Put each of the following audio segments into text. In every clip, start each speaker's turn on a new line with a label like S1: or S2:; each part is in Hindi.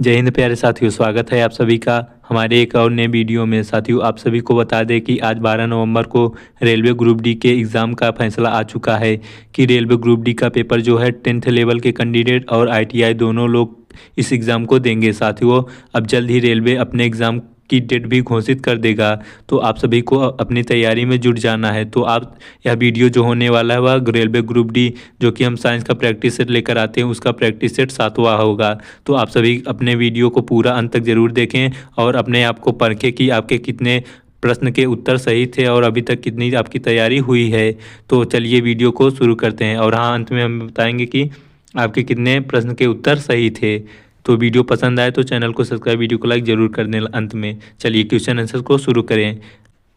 S1: जय हिंद प्यारे साथियों, स्वागत है आप सभी का हमारे एक और नए वीडियो में। साथियों, आप सभी को बता दें कि आज 12 नवंबर को रेलवे ग्रुप डी के एग्ज़ाम का फैसला आ चुका है कि रेलवे ग्रुप डी का पेपर जो है 10th लेवल के कैंडिडेट और आईटीआई दोनों लोग इस एग्ज़ाम को देंगे। साथियों, अब जल्द ही रेलवे अपने एग्ज़ाम की डेट भी घोषित कर देगा, तो आप सभी को अपनी तैयारी में जुट जाना है। तो आप यह वीडियो जो होने वाला है वह रेलवे ग्रुप डी जो कि हम साइंस का प्रैक्टिस सेट लेकर आते हैं उसका प्रैक्टिस सेट 7वां होगा। तो आप सभी अपने वीडियो को पूरा अंत तक ज़रूर देखें और अपने आप को परखें कि आपके कितने प्रश्न के उत्तर सही थे और अभी तक कितनी आपकी तैयारी हुई है। तो चलिए वीडियो को शुरू करते हैं और हाँ, अंत में हम बताएंगे कि आपके कितने प्रश्न के उत्तर सही थे। तो वीडियो पसंद आए तो चैनल को सब्सक्राइब, वीडियो को लाइक जरूर कर दें अंत में। चलिए क्वेश्चन आंसर को शुरू करें।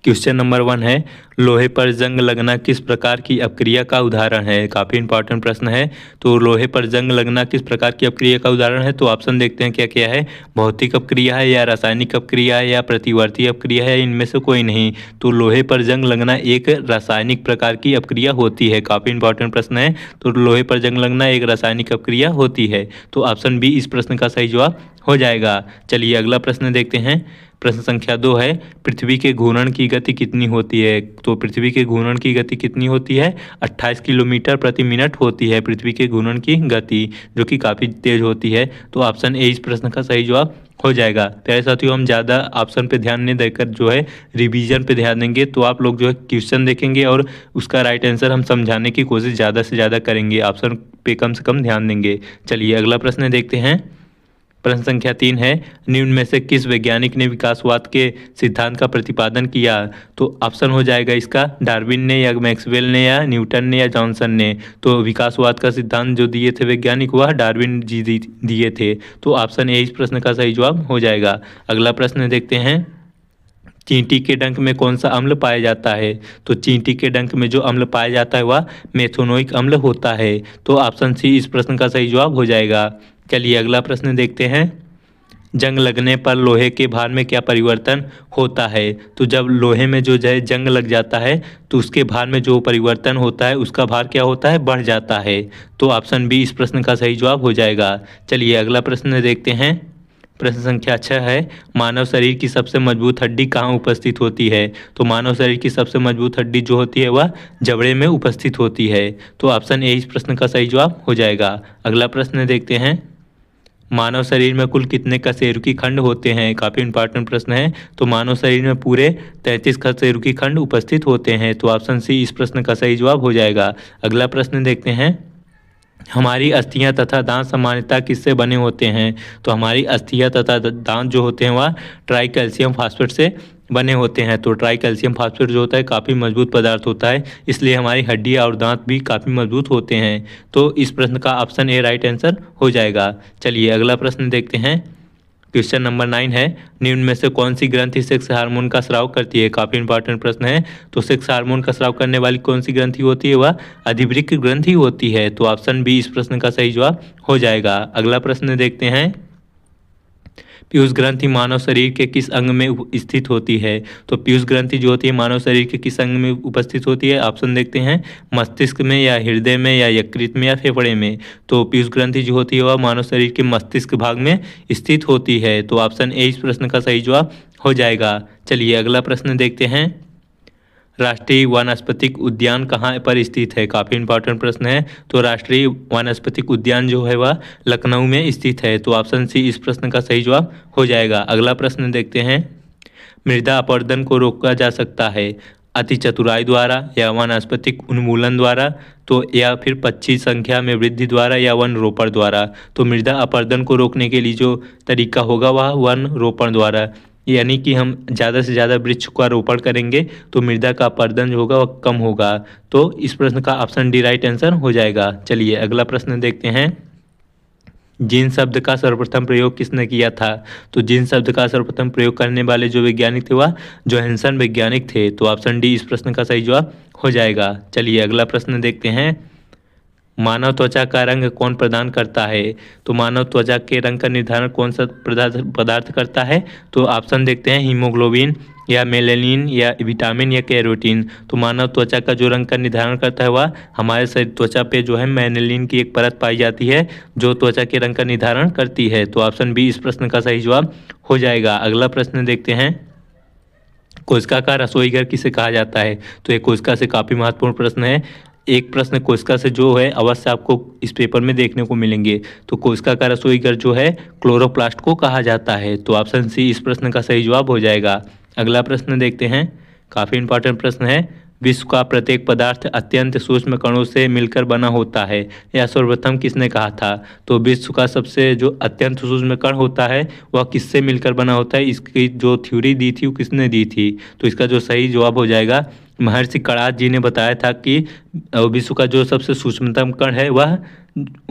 S1: क्वेश्चन नंबर 1 है, लोहे पर जंग लगना किस प्रकार की अपक्रिया का उदाहरण है। काफ़ी इंपॉर्टेंट प्रश्न है। तो लोहे पर जंग लगना किस प्रकार की अपक्रिया का उदाहरण है, तो ऑप्शन देखते हैं क्या क्या है। भौतिक अपक्रिया है या रासायनिक अपक्रिया है या प्रतिवर्ती अपक्रिया है, इनमें से कोई नहीं। तो लोहे पर जंग लगना एक रासायनिक प्रकार की अपक्रिया होती है। काफ़ी इंपॉर्टेंट प्रश्न है। तो लोहे पर जंग लगना एक रासायनिक अपक्रिया होती है। तो ऑप्शन बी इस प्रश्न का सही जवाब हो जाएगा। चलिए अगला प्रश्न देखते हैं। प्रश्न संख्या 2 है, पृथ्वी के घूर्णन की गति कितनी होती है। तो पृथ्वी के घूर्णन की गति कितनी होती है, 28 किलोमीटर प्रति मिनट होती है पृथ्वी के घूर्णन की गति, जो कि काफ़ी तेज होती है। तो ऑप्शन ए इस प्रश्न का सही जवाब हो जाएगा। प्यारे साथियों, हम ज़्यादा ऑप्शन पे ध्यान नहीं देकर जो है रिवीजन पे ध्यान देंगे। तो आप लोग जो है क्वेश्चन देखेंगे और उसका राइट आंसर हम समझाने की कोशिश ज़्यादा से ज़्यादा करेंगे, ऑप्शन पे कम से कम ध्यान देंगे। चलिए अगला प्रश्न देखते हैं। प्रश्न संख्या 3 है, निम्न में से किस वैज्ञानिक ने विकासवाद के सिद्धांत का प्रतिपादन किया। तो ऑप्शन हो जाएगा इसका डार्विन ने या मैक्सवेल ने या न्यूटन ने या जॉनसन ने। तो विकासवाद का सिद्धांत जो दिए थे वैज्ञानिक वह डार्विन जी दिए थे। तो ऑप्शन ए इस प्रश्न का सही जवाब हो जाएगा। अगला प्रश्न देखते हैं। चींटी के डंक में कौन सा अम्ल पाया जाता है। तो चींटी के डंक में जो अम्ल पाया जाता है वह मेथोनोइक अम्ल होता है। तो ऑप्शन सी इस प्रश्न का सही जवाब हो जाएगा। चलिए अगला प्रश्न देखते हैं। जंग लगने पर लोहे के भार में क्या परिवर्तन होता है। तो जब लोहे में जो है जंग लग जाता है तो उसके भार में जो परिवर्तन होता है उसका भार क्या होता है, बढ़ जाता है। तो ऑप्शन बी इस प्रश्न का सही जवाब हो जाएगा। चलिए अगला प्रश्न देखते हैं। प्रश्न संख्या 6 है, मानव शरीर की सबसे मजबूत हड्डी कहाँ उपस्थित होती है। तो मानव शरीर की सबसे मजबूत हड्डी जो होती है वह जबड़े में उपस्थित होती है। तो ऑप्शन ए इस प्रश्न का सही जवाब हो जाएगा। अगला प्रश्न देखते हैं। मानव शरीर में कुल कितने कशेरुकी खंड होते हैं। काफ़ी इंपॉर्टेंट प्रश्न है। तो मानव शरीर में पूरे 33 कशेरुकी खंड उपस्थित होते हैं। तो ऑप्शन सी इस प्रश्न का सही जवाब हो जाएगा। अगला प्रश्न देखते हैं। हमारी अस्थियां तथा दांत सामान्यतः किससे बने होते हैं। तो हमारी अस्थियां तथा दांत जो होते हैं वह ट्राई कैल्शियम फास्फेट से बने होते हैं। तो ट्राई कैल्शियम फास्फेट जो होता है काफ़ी मजबूत पदार्थ होता है, इसलिए हमारी हड्डियां और दांत भी काफ़ी मजबूत होते हैं। तो इस प्रश्न का ऑप्शन ए राइट आंसर हो जाएगा। चलिए अगला प्रश्न देखते हैं। क्वेश्चन नंबर 9 है, निम्न में से कौन सी ग्रंथि सेक्स हार्मोन का स्राव करती है। काफ़ी इंपॉर्टेंट प्रश्न है। तो सेक्स हार्मोन का स्राव करने वाली कौन सी ग्रंथि होती है, वह अधिवृक्क ग्रंथि होती है। तो ऑप्शन बी इस प्रश्न का सही जवाब हो जाएगा। अगला प्रश्न देखते हैं। पीयूष ग्रंथि मानव शरीर के किस अंग में स्थित होती है। तो पीयूष ग्रंथि जो होती है मानव शरीर के किस अंग में उपस्थित होती है। ऑप्शन देखते हैं, मस्तिष्क में या हृदय में या यकृत में या फेफड़े में। तो पीयूष ग्रंथि जो होती है वह मानव शरीर के मस्तिष्क भाग में स्थित होती है। तो ऑप्शन ए इस प्रश्न का सही जवाब हो जाएगा। चलिए अगला प्रश्न देखते हैं। राष्ट्रीय वानस्पतिक उद्यान कहाँ पर स्थित है। काफ़ी इंपॉर्टेंट प्रश्न है। तो राष्ट्रीय वानस्पतिक उद्यान जो है वह लखनऊ में स्थित है। तो ऑप्शन सी इस प्रश्न का सही जवाब हो जाएगा। अगला प्रश्न देखते हैं। मृदा अपरदन को रोका जा सकता है अति चतुराई द्वारा या वानस्पतिक उन्मूलन द्वारा, तो या फिर पक्षी संख्या में वृद्धि द्वारा या वन रोपण द्वारा। तो मृदा अपरदन को रोकने के लिए जो तरीका होगा वह वन रोपण द्वारा, यानी कि हम ज़्यादा से ज़्यादा वृक्ष का रोपण करेंगे तो मृदा का अपरदन जो होगा वह कम होगा। तो इस प्रश्न का ऑप्शन डी राइट आंसर हो जाएगा। चलिए अगला प्रश्न देखते हैं। जीन शब्द का सर्वप्रथम प्रयोग किसने किया था। तो जीन शब्द का सर्वप्रथम प्रयोग करने वाले जो वैज्ञानिक थे वह जोहानसन वैज्ञानिक थे। तो ऑप्शन डी इस प्रश्न का सही जवाब हो जाएगा। चलिए अगला प्रश्न देखते हैं। मानव त्वचा का रंग कौन प्रदान करता है। तो मानव त्वचा के रंग का निर्धारण कौन सा पदार्थ करता है। तो ऑप्शन देखते हैं, हीमोग्लोबिन, या मेलानिन या विटामिन या कैरोटीन। तो मानव त्वचा का जो रंग का निर्धारण करता है वह हमारे शरीर त्वचा पे जो है मेलानिन की एक परत पाई जाती है जो त्वचा के रंग का निर्धारण करती है। तो ऑप्शन बी इस प्रश्न का सही जवाब हो जाएगा। अगला प्रश्न देखते हैं, कोशिका का रसोई घर किसे कहा जाता है। तो ये कोशिका से काफ़ी महत्वपूर्ण प्रश्न है। एक प्रश्न कोशिका से जो है अवश्य आपको इस पेपर में देखने को मिलेंगे। तो कोशिका का रसोई घर जो है क्लोरोप्लास्ट को कहा जाता है। तो ऑप्शन सी इस प्रश्न का सही जवाब हो जाएगा। अगला प्रश्न देखते हैं, काफ़ी इंपॉर्टेंट प्रश्न है। विश्व का प्रत्येक पदार्थ अत्यंत सूक्ष्म कणों से मिलकर बना होता है, यह सर्वप्रथम किसने कहा था। तो विश्व का सबसे जो अत्यंत सूक्ष्म कण होता है वह किससे मिलकर बना होता है, इसकी जो थ्योरी दी थी वो किसने दी थी। तो इसका जो सही जवाब हो जाएगा, महर्षि कणाद जी ने बताया था कि विश्व का जो सबसे सूक्ष्मतम कण है वह,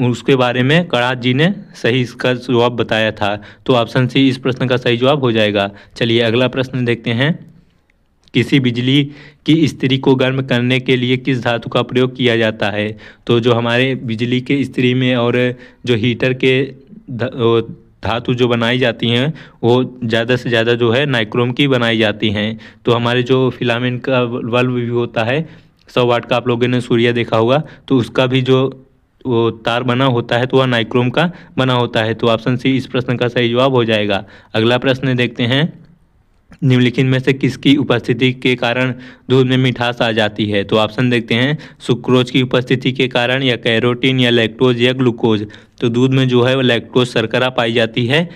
S1: उसके बारे में कणाद जी ने सही इसका जवाब बताया था। तो ऑप्शन सी इस प्रश्न का सही जवाब हो जाएगा। चलिए अगला प्रश्न देखते हैं, किसी बिजली की इस्त्री को गर्म करने के लिए किस धातु का प्रयोग किया जाता है। तो जो हमारे बिजली के इस्त्री में और जो हीटर के धातु जो बनाई जाती हैं वो ज़्यादा से ज़्यादा जो है नाइक्रोम की बनाई जाती हैं। तो हमारे जो फिलामेंट का बल्ब भी होता है 100 वाट का, आप लोगों ने सूर्य देखा होगा, तो उसका भी जो वो तार बना होता है तो वह नाइक्रोम का बना होता है। तो ऑप्शन सी इस प्रश्न का सही जवाब हो जाएगा। अगला प्रश्न देखते हैं, निम्नलिखित में से किसकी उपस्थिति के कारण दूध में मिठास आ जाती है। तो ऑप्शन देखते हैं, सुक्रोज की उपस्थिति के कारण, या कैरोटीन, या लैक्टोज, या ग्लूकोज। तो दूध में जो है वो लैक्टोज शर्करा पाई जाती है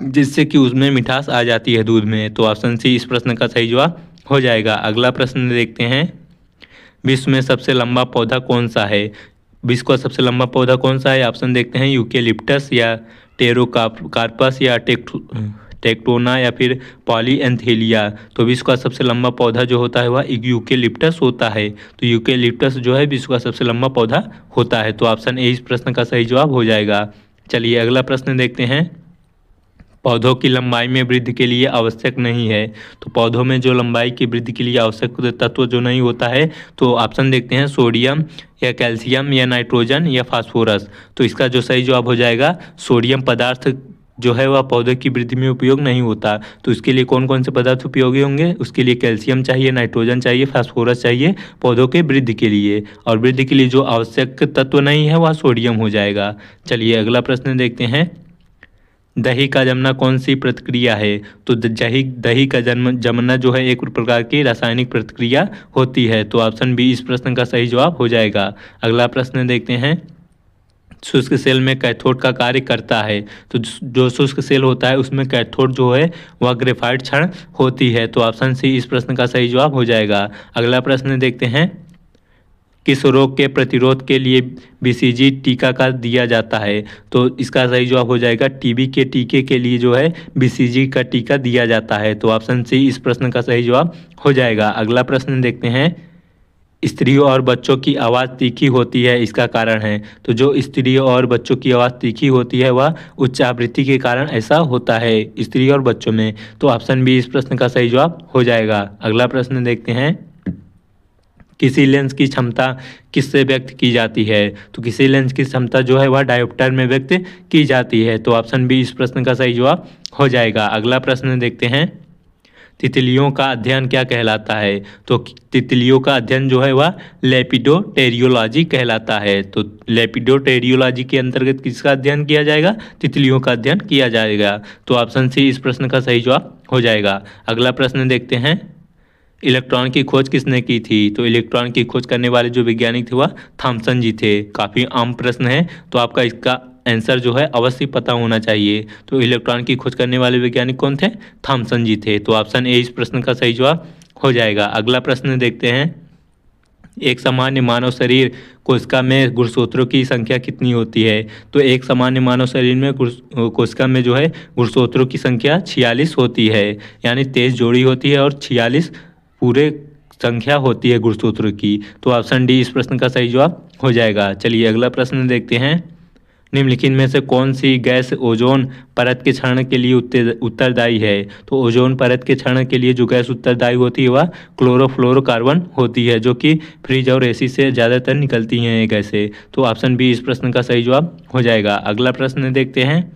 S1: जिससे कि उसमें मिठास आ जाती है दूध में। तो ऑप्शन सी इस प्रश्न का सही जवाब हो जाएगा। अगला प्रश्न देखते हैं, विश्व में सबसे लंबा पौधा कौन सा है। विश्व का सबसे लंबा पौधा कौन सा है। ऑप्शन देखते हैं, यूकेलिप्टस, या टेरोकार्पस, या टेक्टोना, या फिर पॉलीएंथेलिया। तो विश्व का सबसे लंबा पौधा जो होता है वह यूकेलिप्टस होता है। तो यूकेलिप्टस जो है विश्व का सबसे लंबा पौधा होता है। तो ऑप्शन ए इस प्रश्न का सही जवाब हो जाएगा। चलिए अगला प्रश्न देखते हैं, पौधों की लंबाई में वृद्धि के लिए आवश्यक नहीं है। तो पौधों में जो लंबाई की वृद्धि के लिए आवश्यक तत्व जो नहीं होता है, तो ऑप्शन देखते हैं, सोडियम, या कैल्शियम, या नाइट्रोजन, या फास्फोरस। तो इसका जो सही जवाब हो जाएगा, सोडियम पदार्थ जो है वह पौधे की वृद्धि में उपयोग नहीं होता। तो इसके लिए कौन कौन से पदार्थ उपयोगी होंगे, उसके लिए कैल्शियम चाहिए, नाइट्रोजन चाहिए, फास्फोरस चाहिए पौधों के वृद्धि के लिए। और वृद्धि के लिए जो आवश्यक तत्व नहीं है वह सोडियम हो जाएगा। चलिए अगला प्रश्न देखते हैं, दही का जमना कौन सी प्रतिक्रिया है। तो दही का जमना जो है एक प्रकार की रासायनिक प्रतिक्रिया होती है। तो ऑप्शन बी इस प्रश्न का सही जवाब हो जाएगा। अगला प्रश्न देखते हैं, शुष्क सेल में कैथोड का कार्य करता है। तो जो शुष्क सेल होता है उसमें कैथोड जो है वह ग्रेफाइट क्षण होती है। तो ऑप्शन सी इस प्रश्न का सही जवाब हो जाएगा। अगला प्रश्न देखते हैं, किस रोग के प्रतिरोध के लिए बीसीजी टीका का दिया जाता है। तो इसका सही जवाब हो जाएगा, टीबी के टीके के लिए जो है बीसीजी का टीका दिया जाता है। तो ऑप्शन सी इस प्रश्न का सही जवाब हो जाएगा। अगला प्रश्न देखते हैं, स्त्रियों और बच्चों की आवाज़ तीखी होती है, इसका कारण है। तो जो स्त्रियों और बच्चों की आवाज़ तीखी होती है वह उच्च आवृत्ति के कारण ऐसा होता है स्त्रियों और बच्चों में। तो ऑप्शन बी इस प्रश्न का सही जवाब हो जाएगा। अगला प्रश्न देखते हैं, किसी लेंस की क्षमता किससे व्यक्त की जाती है। तो किसी लेंस की क्षमता जो है वह डायोप्टर में व्यक्त की जाती है। तो ऑप्शन बी इस प्रश्न का सही जवाब हो जाएगा। अगला प्रश्न देखते हैं, तितलियों का अध्ययन क्या कहलाता है। तो तितलियों का अध्ययन जो है वह लेपिडोटेरियोलॉजी कहलाता है। तो लेपिडोटेरियोलॉजी के अंतर्गत किसका अध्ययन किया जाएगा, तितलियों का अध्ययन किया जाएगा। तो ऑप्शन सी इस प्रश्न का सही जवाब हो जाएगा। अगला प्रश्न देखते हैं, इलेक्ट्रॉन की खोज किसने की थी। तो इलेक्ट्रॉन की खोज करने वाले जो वैज्ञानिक थे वह थॉमसन जी थे। काफ़ी आम प्रश्न है, तो आपका इसका आंसर जो है अवश्य पता होना चाहिए। तो इलेक्ट्रॉन की खोज करने वाले वैज्ञानिक कौन थे, थॉमसन जी थे। तो ऑप्शन ए इस प्रश्न का सही जवाब हो जाएगा। अगला प्रश्न देखते हैं, एक सामान्य मानव शरीर कोशिका में गुणसूत्रों की संख्या कितनी होती है। तो एक सामान्य मानव शरीर में कोशिका में जो है गुणसूत्रों की संख्या 46 होती है, यानी 23 जोड़ी होती है और 46 पूरे संख्या होती है गुणसूत्र की। तो ऑप्शन डी इस प्रश्न का सही जवाब हो जाएगा। चलिए अगला प्रश्न देखते हैं, निम्नलिखित में से कौन सी गैस ओजोन परत के क्षरण के लिए उत्तरदायी है। तो ओजोन परत के क्षरण के लिए जो गैस उत्तरदायी होती है वह क्लोरोफ्लोरोकार्बन होती है, जो कि फ्रिज और एसी से ज़्यादातर निकलती हैं ये गैसें। तो ऑप्शन बी इस प्रश्न का सही जवाब हो जाएगा। अगला प्रश्न देखते हैं,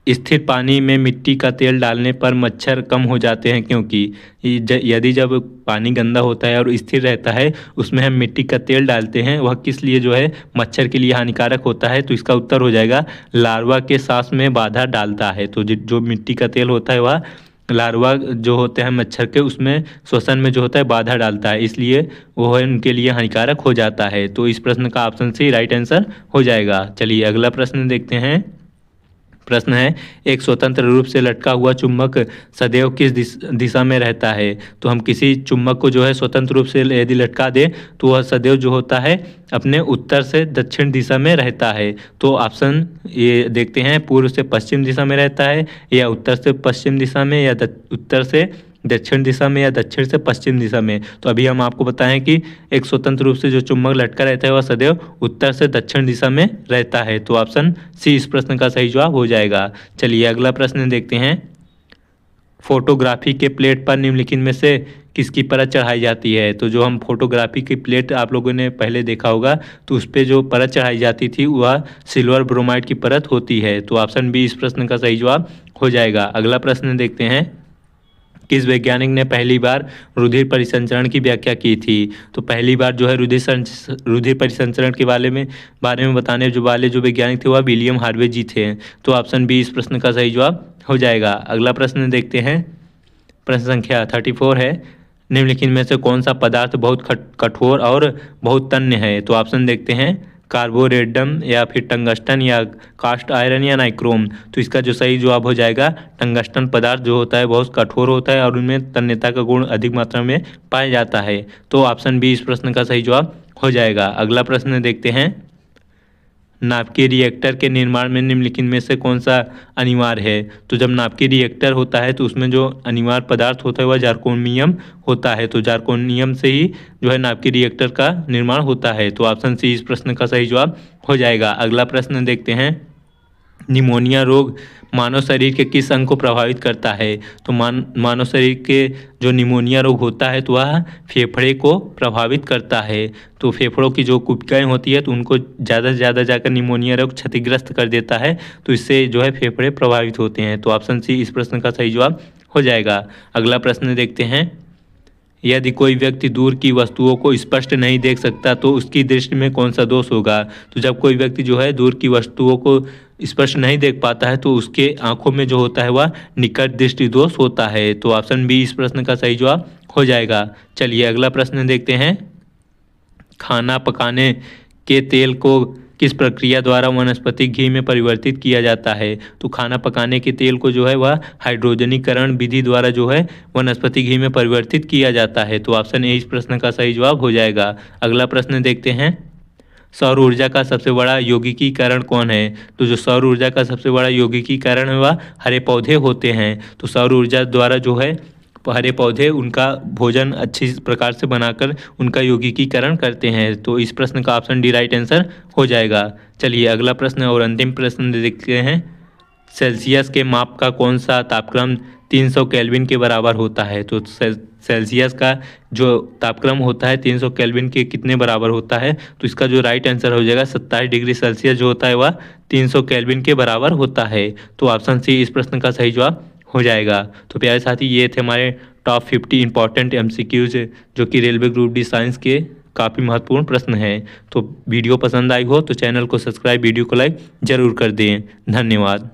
S1: स्थिर पानी में मिट्टी का तेल डालने पर मच्छर कम हो जाते हैं, क्योंकि यदि जब पानी गंदा होता है और स्थिर रहता है उसमें हम मिट्टी का तेल डालते हैं, वह किस लिए जो है मच्छर के लिए हानिकारक होता है। तो इसका उत्तर हो जाएगा लार्वा के सांस में बाधा डालता है। तो जो मिट्टी का तेल होता है वह लार्वा जो होते हैं मच्छर के, उसमें श्वसन में जो होता है बाधा डालता है, इसलिए वो है उनके लिए हानिकारक हो जाता है। तो इस प्रश्न का ऑप्शन सी राइट आंसर हो जाएगा। चलिए अगला प्रश्न देखते हैं। प्रश्न है, एक स्वतंत्र रूप से लटका हुआ चुंबक सदैव किस दिशा में रहता है। तो हम किसी चुंबक को जो है स्वतंत्र रूप से यदि लटका दें तो वह सदैव जो होता है अपने उत्तर से दक्षिण दिशा में रहता है। तो ऑप्शन ये देखते हैं, पूर्व से पश्चिम दिशा में रहता है, या उत्तर से पश्चिम दिशा में, या उत्तर से दक्षिण दिशा में, या दक्षिण से पश्चिम दिशा में। तो अभी हम आपको बताएं कि एक स्वतंत्र रूप से जो चुंबक लटका रहता है वह सदैव उत्तर से दक्षिण दिशा में रहता है। तो ऑप्शन सी इस प्रश्न का सही जवाब हो जाएगा। चलिए अगला प्रश्न देखते हैं। फोटोग्राफी के प्लेट पर निम्नलिखित में से किसकी परत चढ़ाई जाती है। तो जो हम फोटोग्राफी की प्लेट आप लोगों ने पहले देखा होगा, तो उस पर जो परत चढ़ाई जाती थी वह सिल्वर ब्रोमाइड की परत होती है। तो ऑप्शन बी इस प्रश्न का सही जवाब हो जाएगा। अगला प्रश्न देखते हैं। किस वैज्ञानिक ने पहली बार रुधिर परिसंचरण की व्याख्या की थी। तो पहली बार जो है रुधिर परिसंचरण के बारे में बताने वाले जो वैज्ञानिक थे वह विलियम हार्वे जी थे। तो ऑप्शन बी इस प्रश्न का सही जवाब हो जाएगा। अगला प्रश्न देखते हैं। प्रश्न संख्या 34 है, निम्नलिखित में से कौन सा पदार्थ बहुत कठोर और बहुत तन्य है। तो ऑप्शन देखते हैं, कार्बोरेडम, या फिर टंगस्टन, या कास्ट आयरन, या नाइक्रोम। तो इसका जो सही जवाब हो जाएगा टंगस्टन पदार्थ जो होता है बहुत कठोर होता है और उनमें तन्यता का गुण अधिक मात्रा में पाया जाता है। तो ऑप्शन बी इस प्रश्न का सही जवाब हो जाएगा। अगला प्रश्न देखते हैं। नाभिकीय रिएक्टर के निर्माण में निम्नलिखित में से कौन सा अनिवार्य है। तो जब नाभिकीय रिएक्टर होता है तो उसमें जो अनिवार्य पदार्थ होता है वह जार्कोनियम होता है। तो जार्कोनियम से ही जो है नाभिकीय रिएक्टर का निर्माण होता है। तो ऑप्शन सी इस प्रश्न का सही जवाब हो जाएगा। अगला प्रश्न देखते हैं। निमोनिया रोग मानव शरीर के किस अंग को प्रभावित करता है। तो मानव शरीर के जो निमोनिया रोग होता है तो वह फेफड़े को प्रभावित करता है। तो फेफड़ों की जो कुपिकाएँ होती है तो उनको ज़्यादा से ज़्यादा जाकर निमोनिया रोग क्षतिग्रस्त कर देता है, तो इससे जो है फेफड़े प्रभावित होते हैं। तो ऑप्शन सी इस प्रश्न का सही जवाब हो जाएगा। अगला प्रश्न देखते हैं। यदि कोई व्यक्ति दूर की वस्तुओं को स्पष्ट नहीं देख सकता तो उसकी दृष्टि में कौन सा दोष होगा। तो जब कोई व्यक्ति जो है दूर की वस्तुओं को स्पष्ट नहीं देख पाता है तो उसके आंखों में जो होता है वह निकट दृष्टि दोष होता है। तो ऑप्शन बी इस प्रश्न का सही जवाब हो जाएगा। चलिए अगला प्रश्न देखते हैं। खाना पकाने के तेल को किस प्रक्रिया द्वारा वनस्पति घी में परिवर्तित किया जाता है। तो खाना पकाने के तेल को जो है वह हाइड्रोजनीकरण विधि द्वारा जो है वनस्पति घी में परिवर्तित किया जाता है। तो ऑप्शन ए इस प्रश्न का सही जवाब हो जाएगा। अगला प्रश्न देखते हैं। सौर ऊर्जा का सबसे बड़ा यौगिकीकरण कौन है। तो जो सौर ऊर्जा का सबसे बड़ा यौगिकीकरण है वह हरे पौधे होते हैं। तो सौर ऊर्जा द्वारा जो है हरे पौधे उनका भोजन अच्छी प्रकार से बनाकर उनका यौगिकीकरण करते हैं। तो इस प्रश्न का ऑप्शन डी राइट आंसर हो जाएगा। चलिए अगला प्रश्न और अंतिम प्रश्न देखते हैं। सेल्सियस के माप का कौन सा तापक्रम 300 केल्विन के बराबर होता है। तो सेल्सियस का जो तापक्रम होता है 300 केल्विन के कितने बराबर होता है। तो इसका जो राइट आंसर हो जाएगा 27 डिग्री सेल्सियस जो होता है वह 300 केल्विन के बराबर होता है। तो ऑप्शन सी इस प्रश्न का सही जवाब हो जाएगा। तो प्यारे साथी ये थे हमारे टॉप 50 इंपॉर्टेंट MCQs जो कि रेलवे ग्रुप डी साइंस के काफ़ी महत्वपूर्ण प्रश्न हैं। तो वीडियो पसंद आई हो तो चैनल को सब्सक्राइब, वीडियो को लाइक ज़रूर कर दें। धन्यवाद।